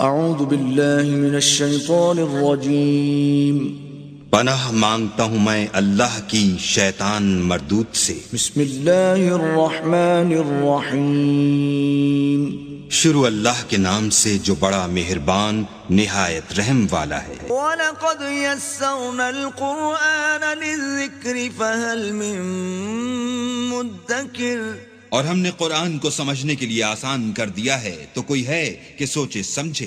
اعوذ باللہ من الشیطان الرجیم پناہ مانگتا ہوں میں اللہ کی شیطان مردود سے۔ بسم اللہ الرحمن الرحیم شروع اللہ کے نام سے جو بڑا مہربان نہایت رحم والا ہے۔ وَلَقَدْ يَسَّرْنَا الْقُرْآنَ لِلذِّكْرِ فَهَلْ مِن مُدَّكِرٍ، اور ہم نے قرآن کو سمجھنے کے لیے آسان کر دیا ہے، تو کوئی ہے کہ سوچے سمجھے۔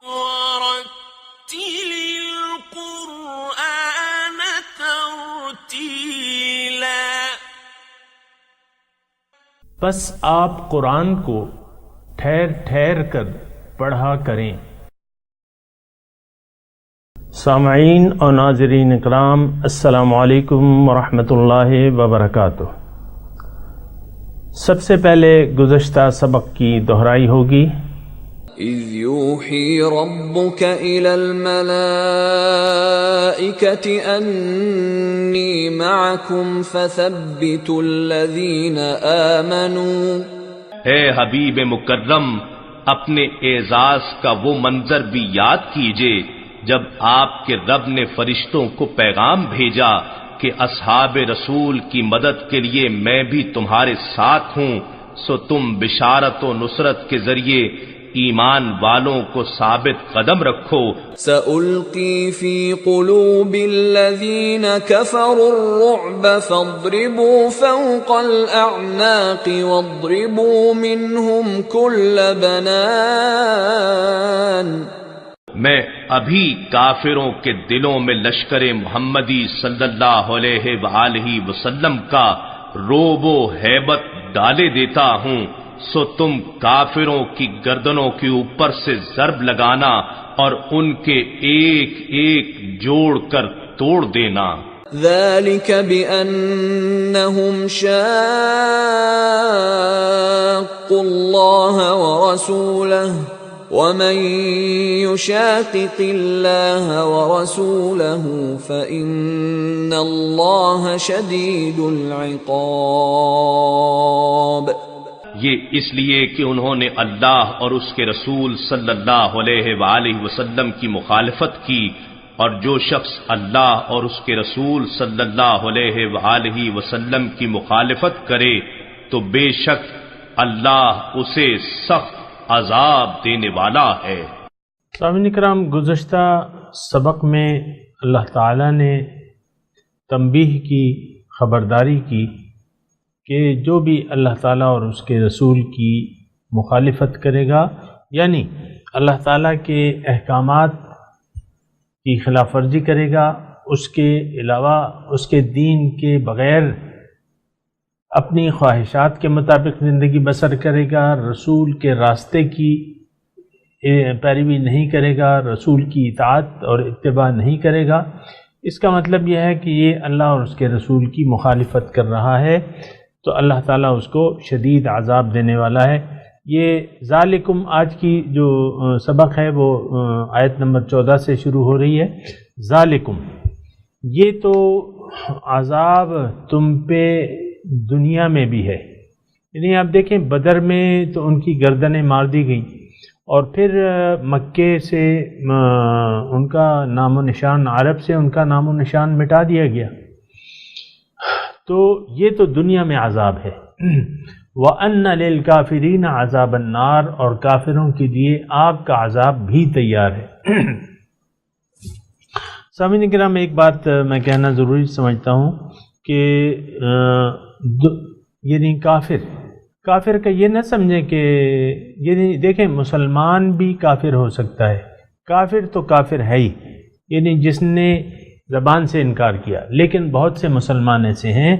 وَرَتِّلِ الْقُرْآنَ تَرْتِيلًا، بس آپ قرآن کو ٹھہر ٹھہر کر پڑھا کریں۔ سامعین اور ناظرین اکرام، السلام علیکم ورحمۃ اللہ وبرکاتہ۔ سب سے پہلے گزشتہ سبق کی دہرائی ہوگی۔ اذ یوحی ربک الی الملائکۃ انی معکم فثبتوا الذین آمنوا۔ اے حبیب مکرم، اپنے اعزاز کا وہ منظر بھی یاد کیجئے جب آپ کے رب نے فرشتوں کو پیغام بھیجا کہ اصحاب رسول کی مدد کے لیے میں بھی تمہارے ساتھ ہوں، سو تم بشارت و نصرت کے ذریعے ایمان والوں کو ثابت قدم رکھو۔ سألقی فی قلوب الذین کفروا الرعب فاضربوا فوق الاعناق واضربوا منہم کل بنان۔ میں ابھی کافروں کے دلوں میں لشکر محمدی صلی اللہ علیہ وآلہ وسلم کا روب و ہیبت ڈالے دیتا ہوں، سو تم کافروں کی گردنوں کے اوپر سے ضرب لگانا اور ان کے ایک ایک جوڑ کر توڑ دینا۔ ذلك بأنهم شاقوا الله ورسوله ومن يشاقق الله ورسوله فإن الله شديد العقاب۔ یہ اس لیے کہ انہوں نے اللہ اور اس کے رسول صلی اللہ علیہ وآلہ وسلم کی مخالفت کی، اور جو شخص اللہ اور اس کے رسول صلی اللہ علیہ وآلہ وسلم کی مخالفت کرے تو بے شک اللہ اسے سخت عذاب دینے والا ہے۔ سامعین کرام، گزشتہ سبق میں اللہ تعالیٰ نے تنبیہ کی، خبرداری کی کہ جو بھی اللہ تعالیٰ اور اس کے رسول کی مخالفت کرے گا، یعنی اللہ تعالیٰ کے احکامات کی خلاف ورزی کرے گا، اس کے علاوہ اس کے دین کے بغیر اپنی خواہشات کے مطابق زندگی بسر کرے گا، رسول کے راستے کی پیروی نہیں کرے گا، رسول کی اطاعت اور اتباع نہیں کرے گا، اس کا مطلب یہ ہے کہ یہ اللہ اور اس کے رسول کی مخالفت کر رہا ہے، تو اللہ تعالیٰ اس کو شدید عذاب دینے والا ہے۔ یہ ذالکم آج کی جو سبق ہے وہ آیت نمبر 14 سے شروع ہو رہی ہے۔ ذالکم، یہ تو عذاب تم پہ دنیا میں بھی ہے، یعنی آپ دیکھیں بدر میں تو ان کی گردنیں مار دی گئیں، اور پھر مکے سے ان کا نام و نشان، عرب سے ان کا نام و نشان مٹا دیا گیا، تو یہ تو دنیا میں عذاب ہے۔ وَأَنَّ لِلْكَافِرِينَ عَذَابَ النَّارِ، اور کافروں کے لیے آگ کا عذاب بھی تیار ہے۔ سامعین کرام، ایک بات میں کہنا ضروری سمجھتا ہوں کہ یعنی کافر کا یہ نہ سمجھیں کہ یعنی دیکھیں مسلمان بھی کافر ہو سکتا ہے، کافر تو کافر ہے ہی، یعنی جس نے زبان سے انکار کیا، لیکن بہت سے مسلمان ایسے ہیں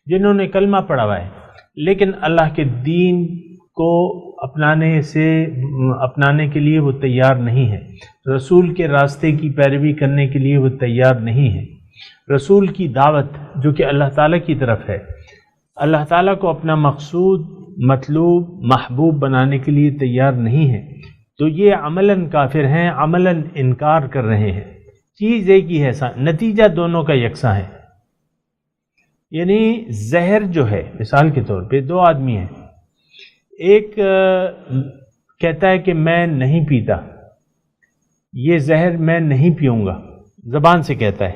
جنہوں نے کلمہ پڑھا ہوا ہے لیکن اللہ کے دین کو اپنانے کے لیے وہ تیار نہیں ہے، رسول کے راستے کی پیروی کرنے کے لیے وہ تیار نہیں ہے، رسول کی دعوت جو کہ اللہ تعالیٰ کی طرف ہے، اللہ تعالیٰ کو اپنا مقصود، مطلوب، محبوب بنانے کے لیے تیار نہیں ہے، تو یہ عملاً کافر ہیں، عملاً انکار کر رہے ہیں۔ چیز ایک ہی ہے، نتیجہ دونوں کا یکساں ہے۔ یعنی زہر جو ہے، مثال کے طور پہ دو آدمی ہیں، ایک کہتا ہے کہ میں نہیں پیتا، یہ زہر میں نہیں پیوں گا، زبان سے کہتا ہے.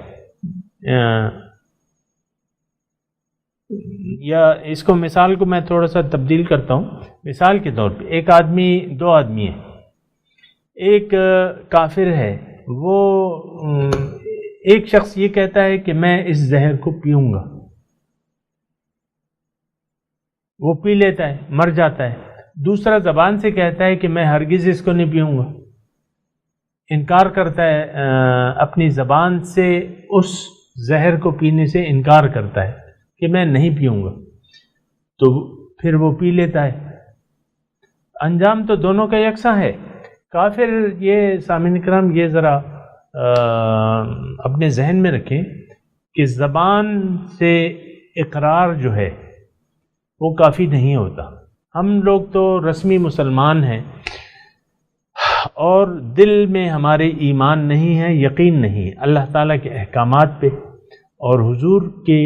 یا اس کو مثال کو میں تھوڑا سا تبدیل کرتا ہوں. مثال کے طور پہ دو آدمی ہیں. ایک کافر ہے، وہ ایک شخص یہ کہتا ہے کہ میں اس زہر کو پیوں گا، وہ پی لیتا ہے، مر جاتا ہے. دوسرا زبان سے کہتا ہے کہ میں ہرگز اس کو نہیں پیوں گا، انکار کرتا ہے، اپنی زبان سے اس زہر کو پینے سے انکار کرتا ہے کہ میں نہیں پیوں گا، تو پھر وہ پی لیتا ہے. انجام تو دونوں کا یکساں ہے. کافر، یہ سامعین کرام یہ ذرا اپنے ذہن میں رکھیں کہ زبان سے اقرار جو ہے وہ کافی نہیں ہوتا. ہم لوگ تو رسمی مسلمان ہیں اور دل میں ہمارے ایمان نہیں ہے، یقین نہیں اللہ تعالیٰ کے احکامات پہ اور حضور کے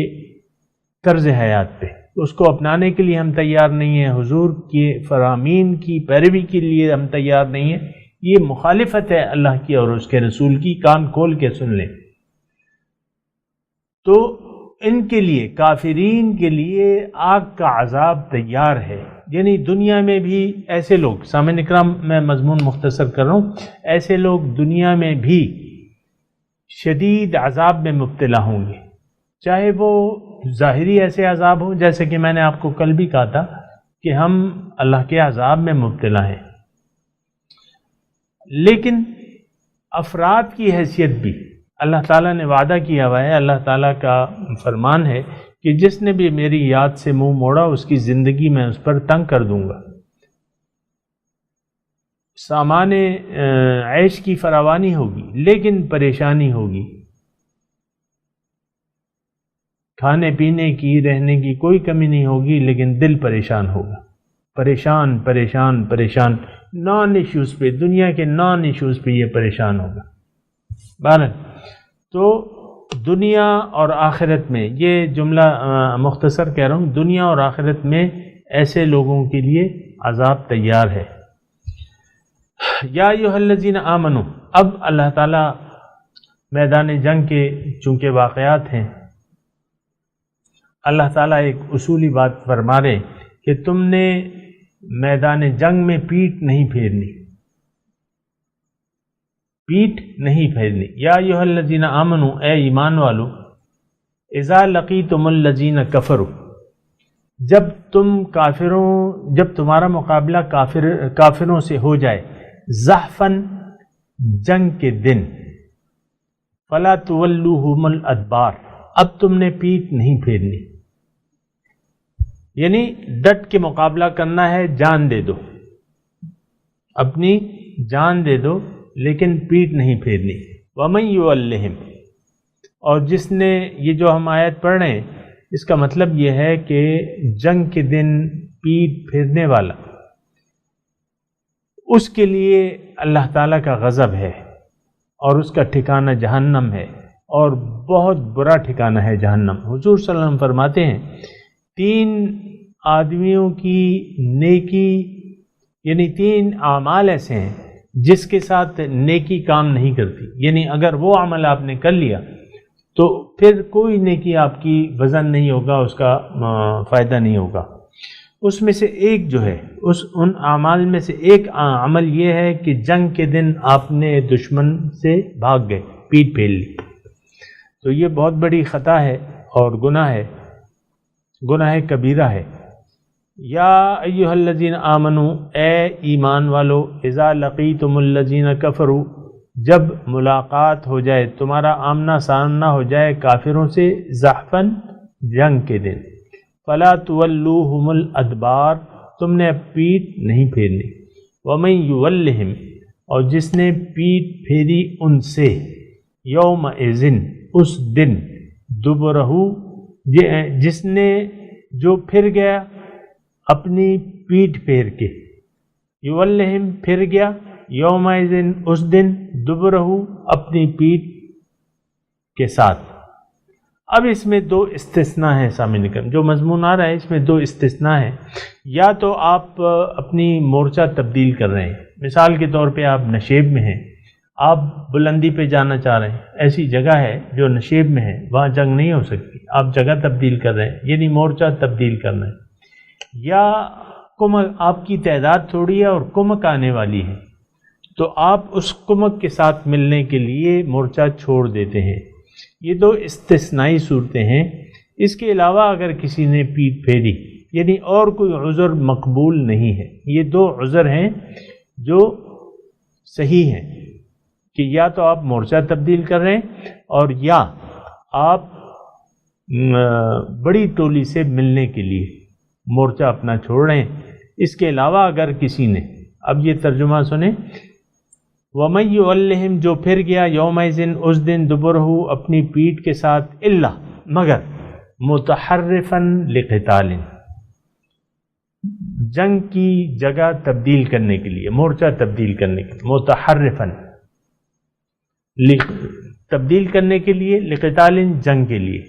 طرز حیات پہ. اس کو اپنانے کے لیے ہم تیار نہیں ہیں، حضور کے فرامین کی پیروی کے لیے ہم تیار نہیں ہیں. یہ مخالفت ہے اللہ کی اور اس کے رسول کی. کان کھول کے سن لیں. تو ان کے لیے، کافرین کے لیے آگ کا عذاب تیار ہے. یعنی دنیا میں بھی ایسے لوگ، سامعین اکرام میں مضمون مختصر کر رہا ہوں، ایسے لوگ دنیا میں بھی شدید عذاب میں مبتلا ہوں گے، چاہے وہ ظاہری ایسے عذاب ہوں جیسے کہ میں نے آپ کو کل بھی کہا تھا کہ ہم اللہ کے عذاب میں مبتلا ہیں، لیکن افراد کی حیثیت بھی اللہ تعالیٰ نے وعدہ کیا ہوا ہے. اللہ تعالیٰ کا فرمان ہے کہ جس نے بھی میری یاد سے منہ موڑا اس کی زندگی میں اس پر تنگ کر دوں گا. سامان عیش کی فراوانی ہوگی لیکن پریشانی ہوگی، کھانے پینے کی، رہنے کی کوئی کمی نہیں ہوگی، لیکن دل پریشان ہوگا. پریشان پریشان پریشان، نان ایشوز پہ، دنیا کے نان ایشوز پہ یہ پریشان ہوگا. بہرحال تو دنیا اور آخرت میں، یہ جملہ مختصر کہہ رہا ہوں، دنیا اور آخرت میں ایسے لوگوں کے لیے عذاب تیار ہے. یا ایھا الذین آمنوا، اب اللہ تعالیٰ میدان جنگ کے چونکہ واقعات ہیں، اللہ تعالیٰ ایک اصولی بات فرما رہے کہ تم نے میدان جنگ میں پیٹھ نہیں پھیرنی، پیٹھ نہیں پھیرنی. یا ایھا الذین آمنوا، اے ایمان والو، اذا لقیتم الذین کفروا، جب تمہارا مقابلہ کافروں سے ہو جائے، زحفاً، جنگ کے دن، فلا تولوہم الادبار، اب تم نے پیٹھ نہیں پھیرنی. یعنی ڈٹ کے مقابلہ کرنا ہے، جان دے دو، اپنی جان دے دو، لیکن پیٹھ نہیں پھیرنی. وَمَن يُوَلِّهِمْ، اور جس نے، یہ جو ہم آیت پڑھ رہے ہیں اس کا مطلب یہ ہے کہ جنگ کے دن پیٹھ پھیرنے والا، اس کے لیے اللہ تعالیٰ کا غضب ہے اور اس کا ٹھکانہ جہنم ہے، اور بہت برا ٹھکانہ ہے جہنم. حضور صلی اللہ علیہ وسلم فرماتے ہیں 3 آدمیوں کی نیکی، یعنی 3 اعمال ایسے ہیں جس کے ساتھ نیکی کام نہیں کرتی. یعنی اگر وہ عمل آپ نے کر لیا تو پھر کوئی نیکی آپ کی وزن نہیں ہوگا، اس کا فائدہ نہیں ہوگا. اس میں سے ایک جو ہے، ان اعمال میں سے ایک عمل یہ ہے کہ جنگ کے دن آپ نے دشمن سے بھاگ گئے، پیٹھ پھیر لی. تو یہ بہت بڑی خطا ہے اور گناہ ہے، گناہ کبیرہ ہے. یا ایھا الذین آمنوا، اے ایمان والو، اذا لقیتم الذین کفروا، جب ملاقات ہو جائے، تمہارا آمنا سامنا ہو جائے کافروں سے، زحفاً، جنگ کے دن، فلا تولوہم الادبار، تم نے پیٹھ نہیں پھیرنی. ومن یولہم، اور جس نے پیٹھ پھیری ان سے، یومئذ، اس دن، دبرہ، جس نے، جو پھر گیا اپنی پیٹھ پھیر کے، یولہم، پھر گیا، یومئذ، اس دن، دبرہ، اپنی پیٹھ کے ساتھ. اب اس میں 2 استثناء ہیں سامعین کرام، جو مضمون آ رہا ہے اس میں 2 استثناء ہیں. یا تو آپ اپنی مورچہ تبدیل کر رہے ہیں، مثال کے طور پہ آپ نشیب میں ہیں، آپ بلندی پہ جانا چاہ رہے ہیں، ایسی جگہ ہے جو نشیب میں ہے، وہاں جنگ نہیں ہو سکتی، آپ جگہ تبدیل کر رہے ہیں، یعنی مورچہ تبدیل کر رہے ہیں، یا کمک، آپ کی تعداد تھوڑی ہے اور کمک آنے والی ہے، تو آپ اس کمک کے ساتھ ملنے کے لیے مورچہ چھوڑ دیتے ہیں۔ یہ دو استثنائی صورتیں ہیں۔ اس کے علاوہ اگر کسی نے پیٹھ پھیری، یعنی اور کوئی عذر مقبول نہیں ہے، یہ دو عذر ہیں جو صحیح ہیں، کہ یا تو آپ مورچہ تبدیل کر رہے ہیں اور یا آپ بڑی ٹولی سے ملنے کے لیے مورچہ اپنا چھوڑ رہے ہیں۔ اس کے علاوہ اگر کسی نے، اب یہ ترجمہ سنیں، وَمَن يُوَلِّهِمْ جو پھر گیا یومئذ اس دن دبرہ اپنی پیٹھ کے ساتھ، الا مگر متحرفاً لقتال جنگ کی جگہ تبدیل کرنے کے لیے، مورچہ تبدیل کرنے کے لیے، متحرفاً تبدیل کرنے کے لیے، لقتال جنگ کے لیے،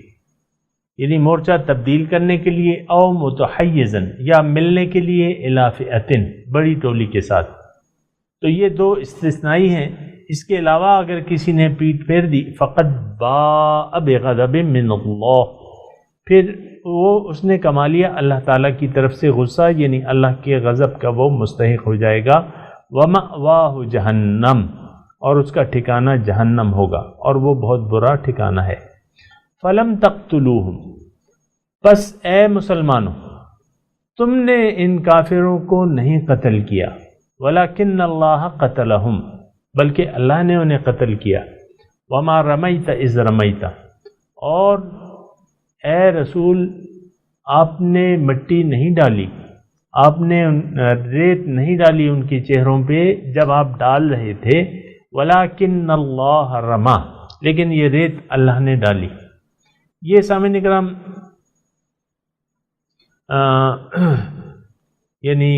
یعنی مورچہ تبدیل کرنے کے لیے، او متحیزاً یا ملنے کے لیے، الی فئۃ بڑی ٹولی کے ساتھ۔ تو یہ دو استثنائی ہیں۔ اس کے علاوہ اگر کسی نے پیٹھ پھیر دی، فقد باء بغضب من اللہ، پھر وہ اس نے کما لیا اللہ تعالیٰ کی طرف سے غصہ، یعنی اللہ کے غضب کا وہ مستحق ہو جائے گا۔ ومأواہ جہنم، اور اس کا ٹھکانہ جہنم ہوگا، اور وہ بہت برا ٹھکانہ ہے۔ فلم تقتلوہم، پس اے مسلمانوں تم نے ان کافروں کو نہیں قتل کیا، ولکن اللہ قتلہم، بلکہ اللہ نے انہیں قتل کیا۔ وما رمیت اذ رمیت، اور اے رسول آپ نے مٹی نہیں ڈالی، آپ نے ریت نہیں ڈالی ان کے چہروں پہ جب آپ ڈال رہے تھے، ولیکن اللہ رما، لیکن یہ ریت اللہ نے ڈالی۔ یہ سامعین کرام یعنی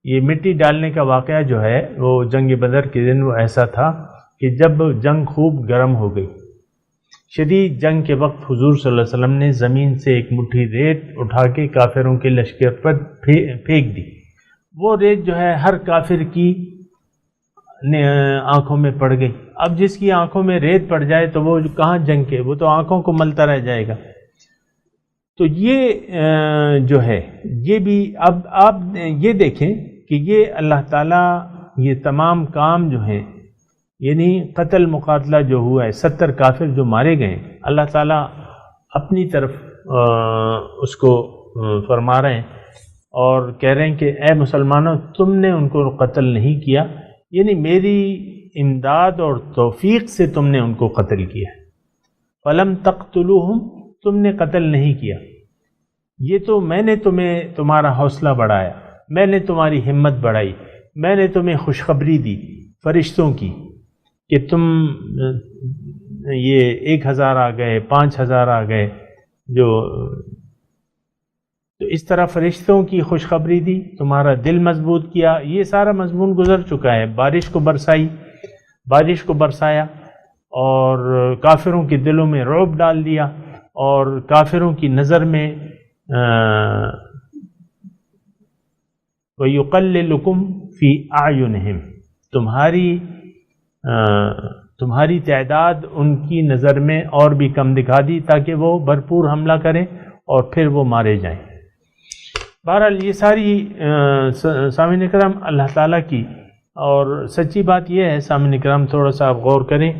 یہ مٹی ڈالنے کا واقعہ جو ہے وہ جنگ بدر کے دن وہ ایسا تھا کہ جب جنگ خوب گرم ہو گئی، شدید جنگ کے وقت حضور صلی اللہ علیہ وسلم نے زمین سے ایک مٹھی ریت اٹھا کے کافروں کے لشکر پر پھینک دی۔ وہ ریت جو ہے ہر کافر کی آنکھوں میں پڑ گئی۔ اب جس کی آنکھوں میں ریت پڑ جائے تو وہ کہاں جنگ کے، وہ تو آنکھوں کو ملتا رہ جائے گا۔ تو یہ جو ہے یہ بھی، اب آپ یہ دیکھیں کہ یہ اللہ تعالیٰ یہ تمام کام جو ہیں، یعنی قتل مقاتلہ جو ہوا ہے، 70 کافر جو مارے گئے، اللہ تعالیٰ اپنی طرف اس کو فرما رہے ہیں اور کہہ رہے ہیں کہ اے مسلمانوں تم نے ان کو قتل نہیں کیا، یعنی میری امداد اور توفیق سے تم نے ان کو قتل کیا۔ فلم تقتلوہم، تم نے قتل نہیں کیا، یہ تو میں نے تمہارا حوصلہ بڑھایا، میں نے تمہاری ہمت بڑھائی، میں نے تمہیں خوشخبری دی فرشتوں کی کہ تم یہ 1000 آ گئے، 5000 آ گئے، تو اس طرح فرشتوں کی خوشخبری دی، تمہارا دل مضبوط کیا۔ یہ سارا مضمون گزر چکا ہے۔ بارش کو برسایا اور کافروں کے دلوں میں رعب ڈال دیا، اور کافروں کی نظر میں وَيُقَلِّلُكُمْ فِي أَعْيُنِهِمْ، تمہاری تعداد ان کی نظر میں اور بھی کم دکھا دی تاکہ وہ بھرپور حملہ کریں اور پھر وہ مارے جائیں۔ بہرحال یہ ساری سامعین کرام اللہ تعالیٰ کی، اور سچی بات یہ ہے سامعین کرام تھوڑا سا آپ غور کریں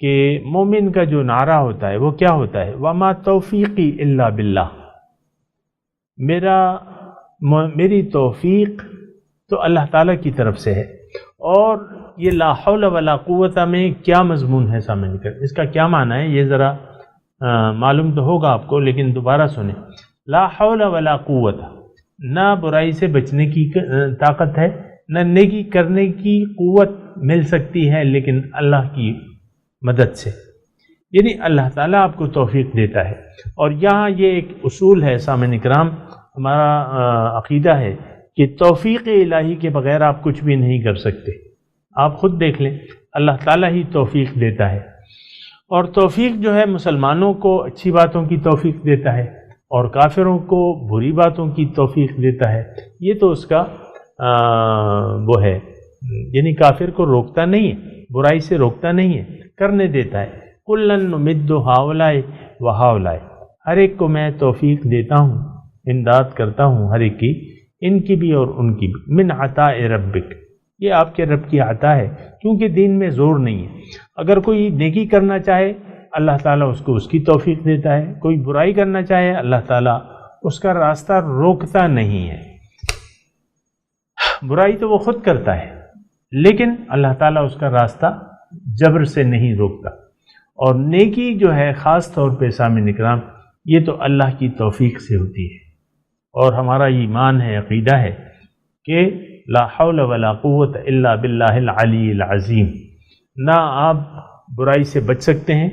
کہ مومن کا جو نعرہ ہوتا ہے وہ کیا ہوتا ہے؟ وَمَا تَوْفِيقِي إِلَّا بِاللَّهِ، میری توفیق تو اللہ تعالیٰ کی طرف سے ہے۔ اور یہ لا حول ولا قوت میں کیا مضمون ہے سامعین کرام، اس کا کیا معنی ہے یہ ذرا معلوم تو ہوگا آپ کو، لیکن دوبارہ سنیں۔ لا حول ولا قوت، نہ برائی سے بچنے کی طاقت ہے، نہ نیکی کرنے کی قوت مل سکتی ہے لیکن اللہ کی مدد سے، یعنی اللہ تعالیٰ آپ کو توفیق دیتا ہے۔ اور یہاں یہ ایک اصول ہے سامعین کرام، ہمارا عقیدہ ہے کہ توفیق الہی کے بغیر آپ کچھ بھی نہیں کر سکتے۔ آپ خود دیکھ لیں، اللہ تعالیٰ ہی توفیق دیتا ہے، اور توفیق جو ہے مسلمانوں کو اچھی باتوں کی توفیق دیتا ہے اور کافروں کو بری باتوں کی توفیق دیتا ہے۔ یہ تو اس کا وہ ہے، یعنی کافر کو روکتا نہیں ہے، برائی سے روکتا نہیں ہے، کرنے دیتا ہے۔ کلن نمد ہاولائے و ہاولائے، ہر ایک کو میں توفیق دیتا ہوں، امداد کرتا ہوں ہر ایک کی، ان کی بھی اور ان کی بھی، من عطاء ربک، یہ آپ کے رب کی عطا ہے، کیونکہ دین میں زور نہیں ہے۔ اگر کوئی نیکی کرنا چاہے اللہ تعالیٰ اس کو اس کی توفیق دیتا ہے، کوئی برائی کرنا چاہے اللہ تعالیٰ اس کا راستہ روکتا نہیں ہے۔ برائی تو وہ خود کرتا ہے، لیکن اللہ تعالیٰ اس کا راستہ جبر سے نہیں روکتا۔ اور نیکی جو ہے خاص طور پہ سامعین اکرام، یہ تو اللہ کی توفیق سے ہوتی ہے، اور ہمارا ایمان ہے، عقیدہ ہے کہ لا حول ولا قوت الا باللہ العلی العظیم، نہ آپ برائی سے بچ سکتے ہیں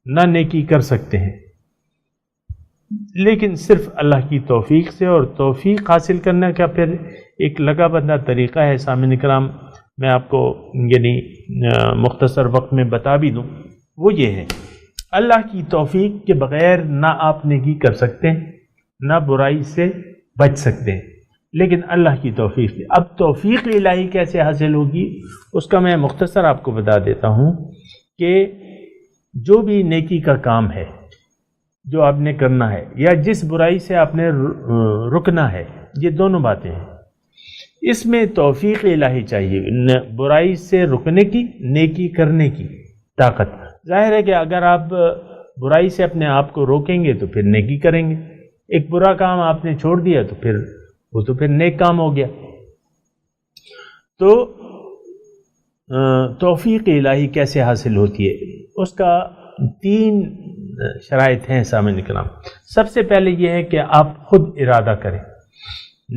نہ نیکی کر سکتے ہیں، لیکن صرف اللہ کی توفیق سے۔ اور توفیق حاصل کرنے کا پھر ایک لگا بندہ طریقہ ہے سامعین اکرام، میں آپ کو یعنی مختصر وقت میں بتا بھی دوں، وہ یہ ہے اللہ کی توفیق کے بغیر نہ آپ نیکی کر سکتے ہیں نہ برائی سے بچ سکتے ہیں، لیکن اللہ کی توفیق سے۔ اب توفیق الہی کیسے حاصل ہوگی اس کا میں مختصر آپ کو بتا دیتا ہوں کہ جو بھی نیکی کا کام ہے جو آپ نے کرنا ہے، یا جس برائی سے آپ نے رکنا ہے، یہ دونوں باتیں ہیں، اس میں توفیق الہی چاہیے، برائی سے رکنے کی، نیکی کرنے کی طاقت۔ ظاہر ہے کہ اگر آپ برائی سے اپنے آپ کو روکیں گے تو پھر نیکی کریں گے، ایک برا کام آپ نے چھوڑ دیا تو پھر وہ تو پھر نیک کام ہو گیا۔ تو توفیق الہی کیسے حاصل ہوتی ہے، اس کا 3 شرائط ہیں سامعین اکرام۔ سب سے پہلے یہ ہے کہ آپ خود ارادہ کریں،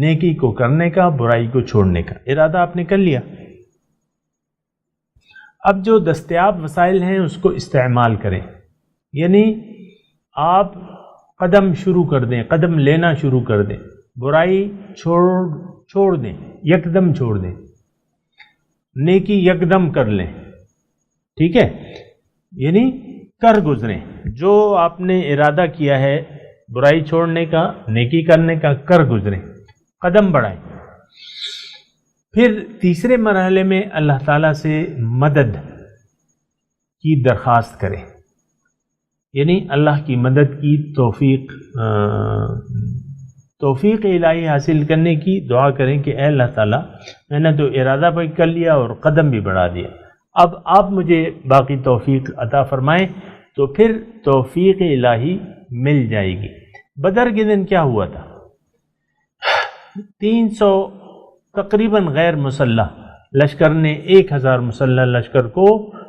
نیکی کو کرنے کا، برائی کو چھوڑنے کا ارادہ آپ نے کر لیا۔ اب جو دستیاب وسائل ہیں اس کو استعمال کریں، یعنی آپ قدم شروع کر دیں، قدم لینا شروع کر دیں، برائی چھوڑ دیں، یکدم چھوڑ دیں، نیکی یکدم کر لیں، ٹھیک ہے، یعنی کر گزریں، جو آپ نے ارادہ کیا ہے برائی چھوڑنے کا، نیکی کرنے کا، کر گزریں، قدم بڑھائیں۔ پھر تیسرے مرحلے میں اللہ تعالیٰ سے مدد کی درخواست کریں، یعنی اللہ کی مدد کی توفیق الہی حاصل کرنے کی دعا کریں کہ اے اللہ تعالیٰ میں نے تو ارادہ بھی کر لیا اور قدم بھی بڑھا دیا، اب آپ مجھے باقی توفیق عطا فرمائیں، تو پھر توفیق الہی مل جائے گی۔ بدر کے دن کیا ہوا تھا؟ 300 تقریباً غیر مسلح لشکر نے 1000 مسلح لشکر کو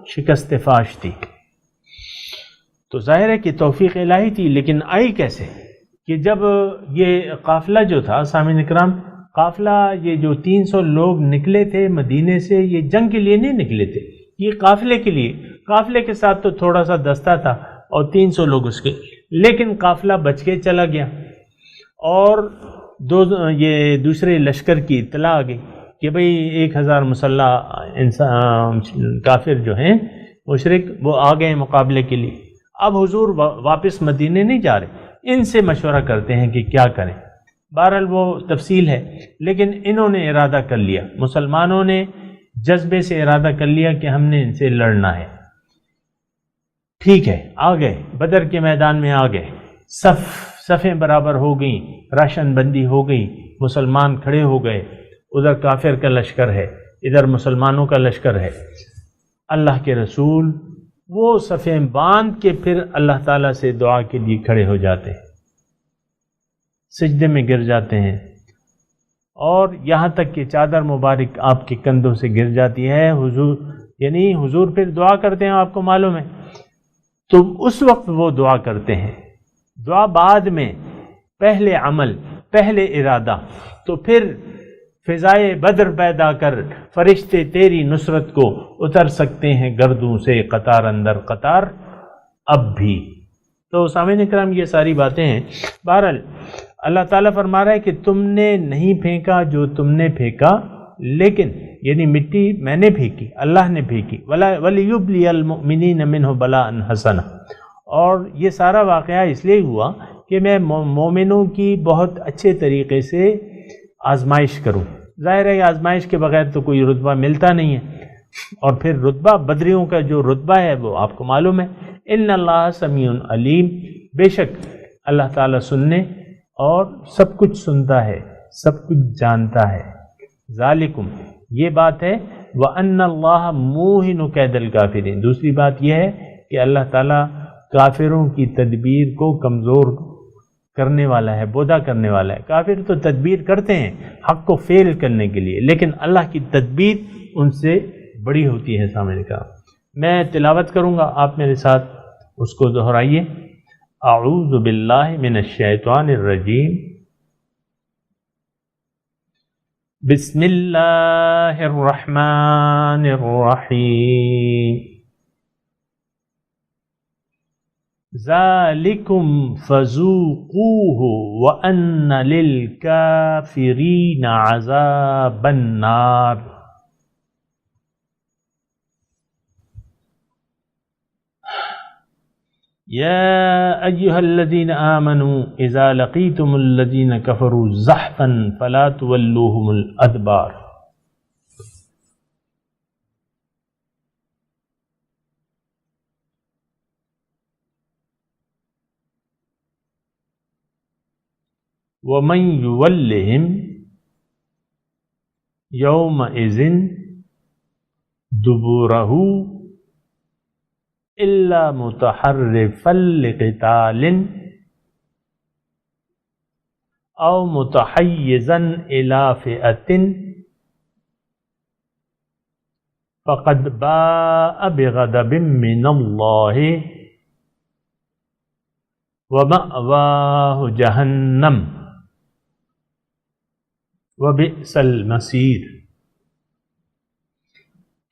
شکست فاش دی، تو ظاہر ہے کہ توفیق الہی تھی، لیکن آئی کیسے کہ جب یہ قافلہ جو تھا سامعین اکرام، قافلہ یہ جو 300 لوگ نکلے تھے مدینے سے، یہ جنگ کے لیے نہیں نکلے تھے، یہ قافلے کے لیے، قافلے کے ساتھ تو تھوڑا سا دستہ تھا اور 300 لوگ اس کے، لیکن قافلہ بچ کے چلا گیا، اور یہ دوسرے لشکر کی اطلاع آ گئی کہ بھئی 1000 مسلح کافر جو ہیں مشرک وہ آ گئے مقابلے کے لیے۔ اب حضور واپس مدینے نہیں جا رہے، ان سے مشورہ کرتے ہیں کہ کیا کریں، بہرحال وہ تفصیل ہے، لیکن انہوں نے ارادہ کر لیا، مسلمانوں نے جذبے سے ارادہ کر لیا کہ ہم نے ان سے لڑنا ہے۔ ٹھیک ہے، آ گئے، بدر کے میدان میں آ گئے، صفیں برابر ہو گئیں، راشن بندی ہو گئی، مسلمان کھڑے ہو گئے، ادھر کافر کا لشکر ہے، ادھر مسلمانوں کا لشکر ہے۔ اللہ کے رسول وہ صفیں باندھ کے پھر اللہ تعالیٰ سے دعا کے لیے کھڑے ہو جاتے ہیں، سجدے میں گر جاتے ہیں، اور یہاں تک کہ چادر مبارک آپ کے کندھوں سے گر جاتی ہے۔ حضور پھر دعا کرتے ہیں، آپ کو معلوم ہے، تو اس وقت وہ دعا کرتے ہیں، دعا بعد میں، پہلے عمل، پہلے ارادہ، تو پھر فضائے بدر پیدا کر فرشتے تیری نصرت کو اتر سکتے ہیں گردوں سے قطار اندر قطار اب بھی۔ تو سامعین اکرام یہ ساری باتیں ہیں۔ بہرحال اللہ تعالیٰ فرما رہا ہے کہ تم نے نہیں پھینکا جو تم نے پھینکا، لیکن یعنی مٹی میں نے پھینکی، اللہ نے پھینکی، وَلِيُبْلِيَ الْمُؤْمِنِينَ مِنْهُ بَلَاءً حَسَنًا، اور یہ سارا واقعہ اس لیے ہوا کہ میں مومنوں کی بہت اچھے طریقے سے آزمائش کروں۔ ظاہر ہے آزمائش کے بغیر تو کوئی رتبہ ملتا نہیں ہے، اور پھر رتبہ بدریوں کا جو رتبہ ہے وہ آپ کو معلوم ہے، ان اللہ سمیع علیم، بے شک اللہ تعالیٰ سننے اور سب کچھ سنتا ہے، سب کچھ جانتا ہے۔ ذالکم، یہ بات ہے، وَأَنَّ اللَّهَ مُوهِنُ كَيْدَ الْكَافِرِينَ، دوسری بات یہ ہے کہ اللہ تعالیٰ کافروں کی تدبیر کو کمزور کرنے والا ہے، بودا کرنے والا ہے۔ کافر تو تدبیر کرتے ہیں حق کو فیل کرنے کے لیے، لیکن اللہ کی تدبیر ان سے بڑی ہوتی ہے۔ سامنے کا میں تلاوت کروں گا، آپ میرے ساتھ اس کو دہرائیے۔ اعوذ باللہ من الشیطان الرجیم، بسم اللہ الرحمن الرحیم، ذالکم فذوقوہ وان للکافرین عذاب النار۔ یا ایہا الذین آمنوا اذا لقیتم الذین کفروا زحفا فلا تولوہم الادبار۔ ومن یولہم یومئذ دبورہ الا متحرفا لقتال او متحیزا الى فئة فقد باء بغضب من اللہ ومأواہ جہنم وبئس المصیر۔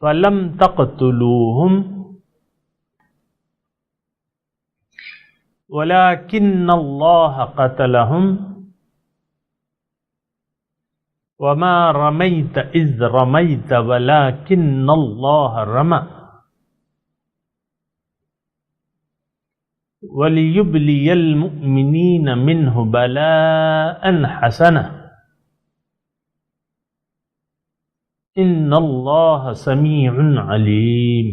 فلم تقتلوہم وَلَكِنَّ اللَّهَ قَتَلَهُمْ وَمَا رَمَيْتَ إِذْ رَمَيْتَ وَلَكِنَّ اللَّهَ رَمَى وَلِيُبْلِيَ الْمُؤْمِنِينَ مِنْهُ بَلَاءً حَسَنًا إِنَّ اللَّهَ سَمِيعٌ عَلِيمٌ۔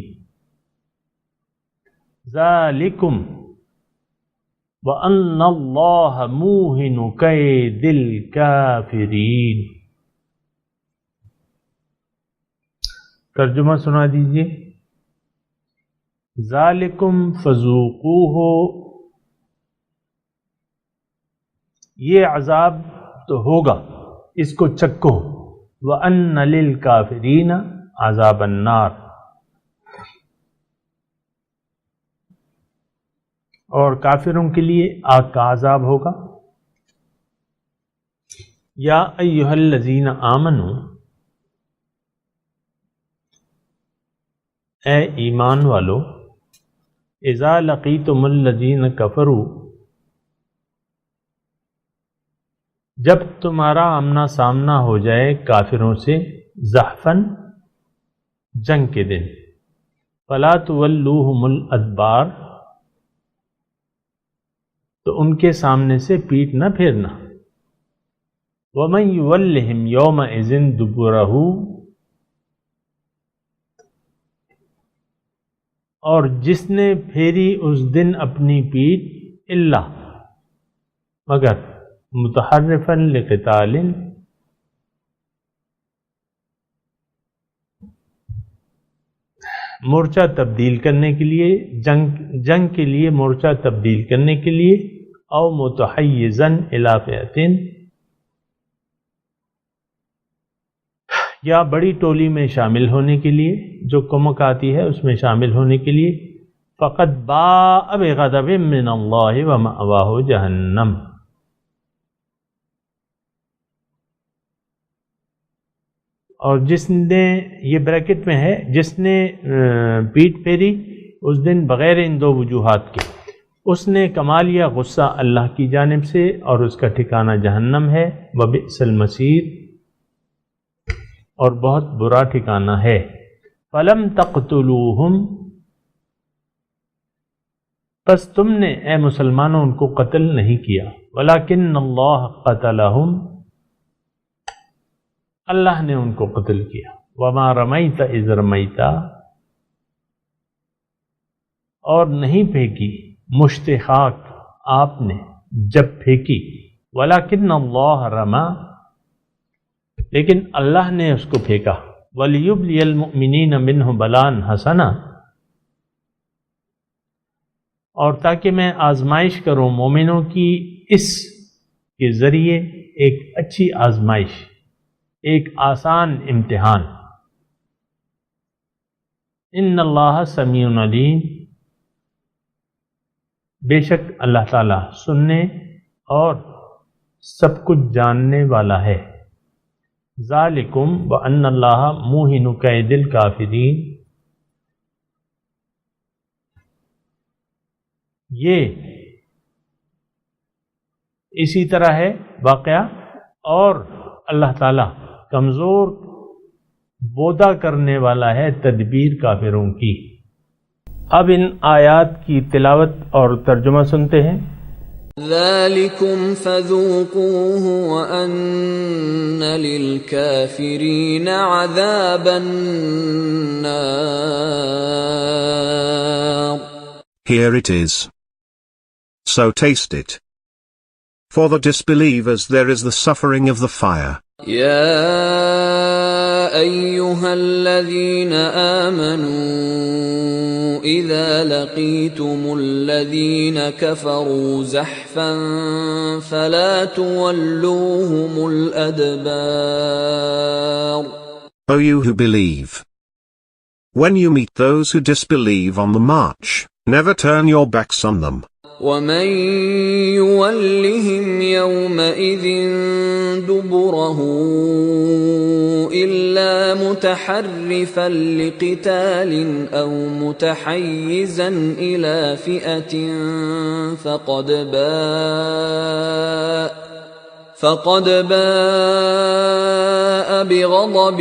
ذَلِكُمْ وَأَنَّ اللَّهَ مُوهِنُ كَيْدِ الْكَافِرِينَ۔ ترجمہ سنا دیجیے۔ ذالکم فذوقوہ، یہ عذاب تو ہوگا، اس کو چکھو۔ وَأَنَّ لِلْكَافِرِينَ عَذَابَ النَّارِ، اور کافروں کے لیے آگ کا عذاب ہوگا۔ یا ایہا الذین آمنوا، اے ایمان والو، اذا لقیتم الذین کفروا، جب تمہارا آمنا سامنا ہو جائے کافروں سے، زحفاً جنگ کے دن، فلا تولوہم الادبار، تو ان کے سامنے سے پیٹ نہ پھیرنا۔ وَمَن يُوَلِّهِمْ يَوْمَئِذٍ دُبُرَهُ، اور جس نے پھیری اس دن اپنی پیٹ، الا مگر متحرفا لقتال، مورچہ تبدیل کرنے کے لیے، جنگ کے لیے مورچہ تبدیل کرنے کے لیے، او متحیزا الی فئۃ، یا بڑی ٹولی میں شامل ہونے کے لیے، جو کمک آتی ہے اس میں شامل ہونے کے لیے، فقد باء بغضب من اللہ ومأواہ جہنم، اور جس نے، یہ بریکٹ میں ہے، جس نے پیٹ پھیری اس دن بغیر ان دو وجوہات کے، اس نے کما لیا غصہ اللہ کی جانب سے، اور اس کا ٹھکانہ جہنم ہے، وبئس المصیر، اور بہت برا ٹھکانہ ہے۔ فلم تقتلوہم، پس تم نے اے مسلمانوں ان کو قتل نہیں کیا، ولکن اللہ قتلہم، اللہ نے ان کو قتل کیا، وما رمیت اذ رمیت، اور نہیں پھینکی مشت خاک آپ نے جب پھینکی، ولکن اللہ رما، لیکن اللہ نے اس کو پھینکا، ولیبلی المؤمنین منہ بلاء حسنا، اور تاکہ میں آزمائش کروں مومنوں کی اس کے ذریعے ایک اچھی آزمائش، ایک آسان امتحان۔ ان اللہ سمیع علیم، بے شک اللہ تعالیٰ سننے اور سب کچھ جاننے والا ہے۔ ذالکم وان اللہ موہن کید الکافرین، یہ اسی طرح ہے واقعہ، اور اللہ تعالیٰ کمزور بودا کرنے والا ہے تدبیر کافروں کی۔ اب ان آیات کی تلاوت اور ترجمہ سنتے ہیں۔ ذَلِكُمْ فَذُوقُوهُ وَأَنَّ لِلْكَافِرِينَ عَذَابَ النَّارِ۔ Here it is. So taste it. For the disbelievers there is the suffering of the fire. يَا أَيُّهَا الَّذِينَ آمَنُوا إِذَا لَقِيتُمُ الَّذِينَ كَفَرُوا زَحْفًا فَلَا تُوَلُّوهُمُ الْأَدْبَارَ۔ O you who believe, when you meet those who disbelieve on the march, never turn your backs on them. وَمَن يُوَلِّهِمْ يَوْمَئِذٍ دُبُرَهُ إِلَّا مُتَحَرِّفًا لِقِتَالٍ أَوْ مُتَحَيِّزًا إِلَى فِئَةٍ فقد باء بغضب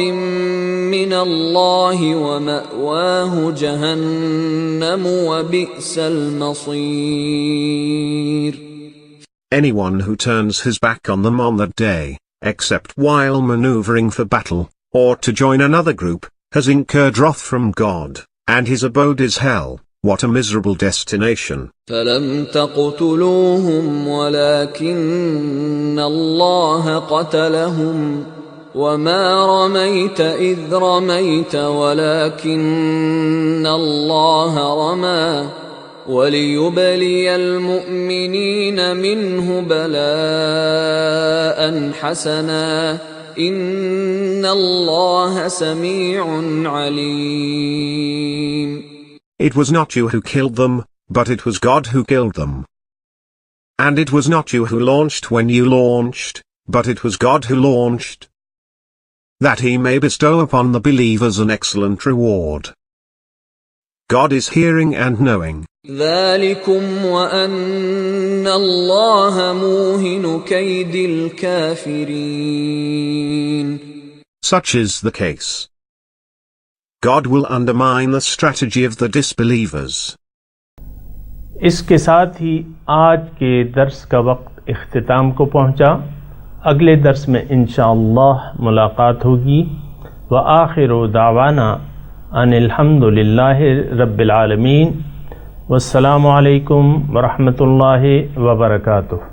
من الله ومأواه جهنم وبئس المصير۔ Anyone who turns his back on them on that day, except while maneuvering for battle, or to join another group, has incurred wrath from God, and his abode is hell. What a miserable destination. فَلَمْ تَقْتُلُوهُمْ وَلَكِنَّ اللَّهَ قَتَلَهُمْ وَمَا رَمَيْتَ إِذْ رَمَيْتَ وَلَكِنَّ اللَّهَ رَمَى وَلِيُبْلِيَ الْمُؤْمِنِينَ مِنْهُ بَلَاءً حَسَنًا إِنَّ اللَّهَ سَمِيعٌ عَلِيمٌ۔ It was not you who killed them, but it was God who killed them. And it was not you who launched when you launched, but it was God who launched, that he may bestow upon the believers an excellent reward. God is hearing and knowing. ذَلِكُمْ وَأَنَّ اللَّهَ مُوهِنُ كَيْدِ الْكَافِرِينَ۔ Such is the case. God will undermine the strategy of the disbelievers. اس کے ساتھ ہی آج کے درس کا وقت اختتام کو پہنچا۔ اگلے درس میں انشاءاللہ ملاقات ہوگی۔ وآخر دعوانا ان الحمد للہ رب العالمین، والسلام علیکم ورحمۃ اللہ وبرکاتہ۔